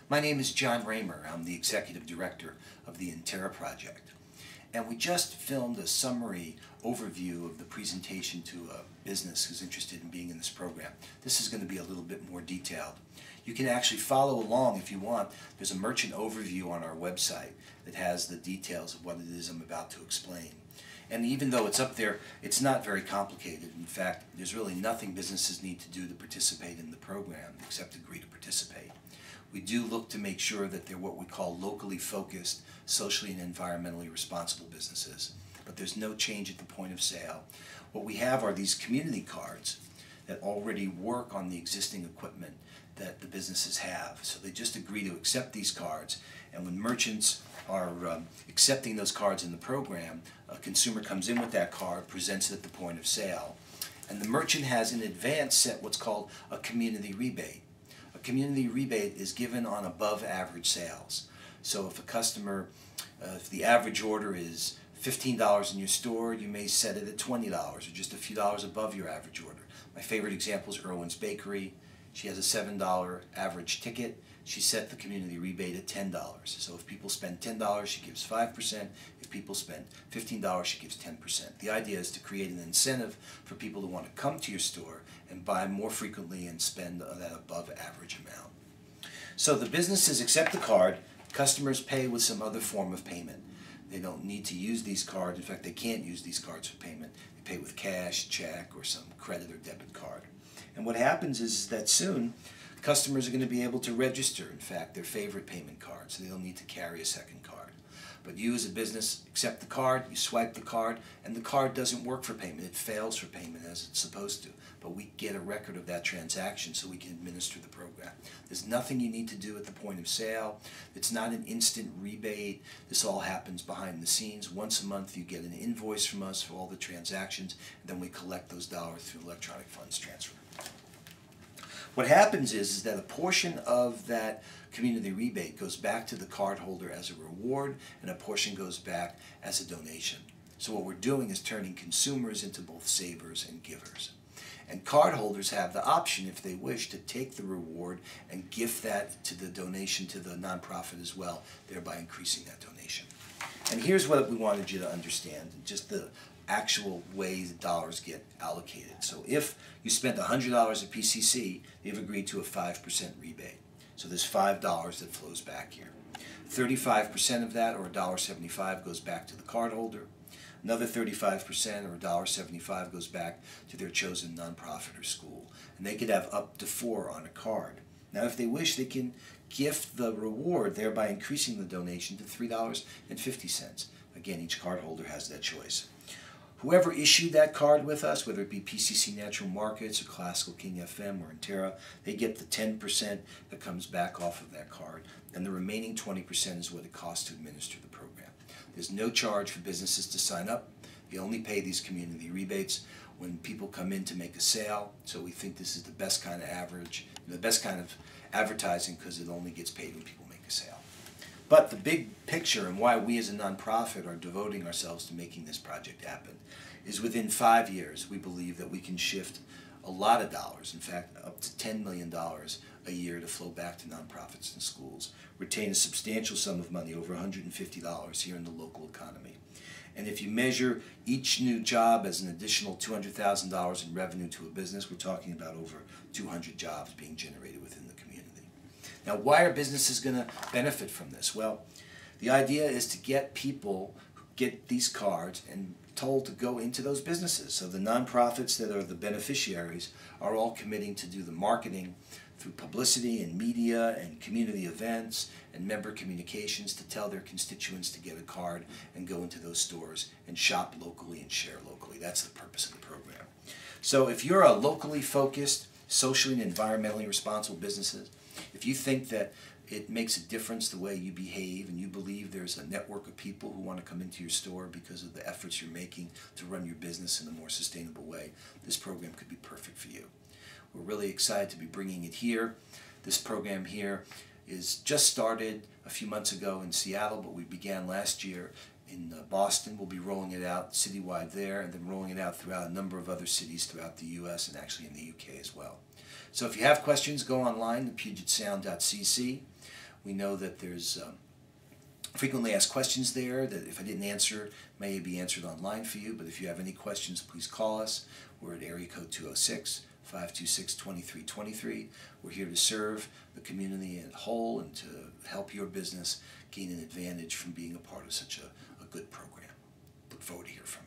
My name is John Raymer. I'm the Executive Director of the Interra project. And we just filmed a summary overview of the presentation to a business who's interested in being in this program. This is going to be a little bit more detailed. You can actually follow along if you want. There's a merchant overview on our website that has the details of what it is I'm about to explain. And even though it's up there, it's not very complicated. In fact, there's really nothing businesses need to do to participate in the program except agree to participate. We do look to make sure that they're what we call locally focused, socially and environmentally responsible businesses. But there's no change at the point of sale. What we have are these community cards that already work on the existing equipment that the businesses have. So they just agree to accept these cards, and when merchants are accepting those cards in the program, a consumer comes in with that card, presents it at the point of sale, and the merchant has in advance set what's called a community rebate. A community rebate is given on above average sales. So if a customer, if the average order is $15 in your store, you may set it at $20 or just a few dollars above your average order. My favorite example is Irwin's Bakery. She has a $7 average ticket. She set the community rebate at $10. So if people spend $10, she gives 5%. If people spend $15, she gives 10%. The idea is to create an incentive for people to want to come to your store and buy more frequently and spend that above average amount. So the businesses accept the card. Customers pay with some other form of payment. They don't need to use these cards. In fact, they can't use these cards for payment. They pay with cash, check, or some credit or debit card. And what happens is that soon customers are going to be able to register, in fact, their favorite payment card, so they don't need to carry a second card. But you as a business accept the card, you swipe the card, and the card doesn't work for payment. It fails for payment as it's supposed to. But we get a record of that transaction so we can administer the program. There's nothing you need to do at the point of sale. It's not an instant rebate. This all happens behind the scenes. Once a month you get an invoice from us for all the transactions, and then we collect those dollars through electronic funds transfer. What happens is that a portion of that community rebate goes back to the cardholder as a reward, and a portion goes back as a donation. So what we're doing is turning consumers into both savers and givers. And cardholders have the option, if they wish, to take the reward and gift that to the donation to the nonprofit as well, thereby increasing that donation. And here's what we wanted you to understand, just the actual way the dollars get allocated. So if you spent $100 at PCC, they've agreed to a 5% rebate. So there's $5 that flows back here. 35% of that, or $1.75, goes back to the cardholder. Another 35%, or $1.75, goes back to their chosen nonprofit or school. And they could have up to 4 on a card. Now if they wish, they can gift the reward, thereby increasing the donation to $3.50. Again, each cardholder has that choice. Whoever issued that card with us, whether it be PCC Natural Markets or Classical King FM or Interra, they get the 10% that comes back off of that card, and the remaining 20% is what it costs to administer the program. There's no charge for businesses to sign up. You only pay these community rebates when people come in to make a sale, so we think this is the best kind of advertising, because it only gets paid when people make a sale. But the big picture and why we as a nonprofit are devoting ourselves to making this project happen is within 5 years we believe that we can shift a lot of dollars, in fact up to $10 million a year to flow back to nonprofits and schools, retain a substantial sum of money, over $150 here in the local economy. And if you measure each new job as an additional $200,000 in revenue to a business, we're talking about over 200 jobs being generated within the community. Now, why are businesses going to benefit from this? Well, the idea is to get people who get these cards and told to go into those businesses. So the nonprofits that are the beneficiaries are all committing to do the marketing through publicity and media and community events and member communications to tell their constituents to get a card and go into those stores and shop locally and share locally. That's the purpose of the program. So if you're a locally focused, socially and environmentally responsible businesses, if you think that it makes a difference the way you behave and you believe there's a network of people who want to come into your store because of the efforts you're making to run your business in a more sustainable way, this program could be perfect for you. We're really excited to be bringing it here. This program here is just started a few months ago in Seattle, but we began last year in Boston. We'll be rolling it out citywide there, and then rolling it out throughout a number of other cities throughout the U.S. and actually in the UK as well. So if you have questions, go online to PugetSound.cc. We know that there's frequently asked questions there that if I didn't answer may be answered online for you, but if you have any questions, please call us. We're at area code 206-526-2323. We're here to serve the community as a whole and to help your business gain an advantage from being a part of such a good program. Look forward to hearing from you.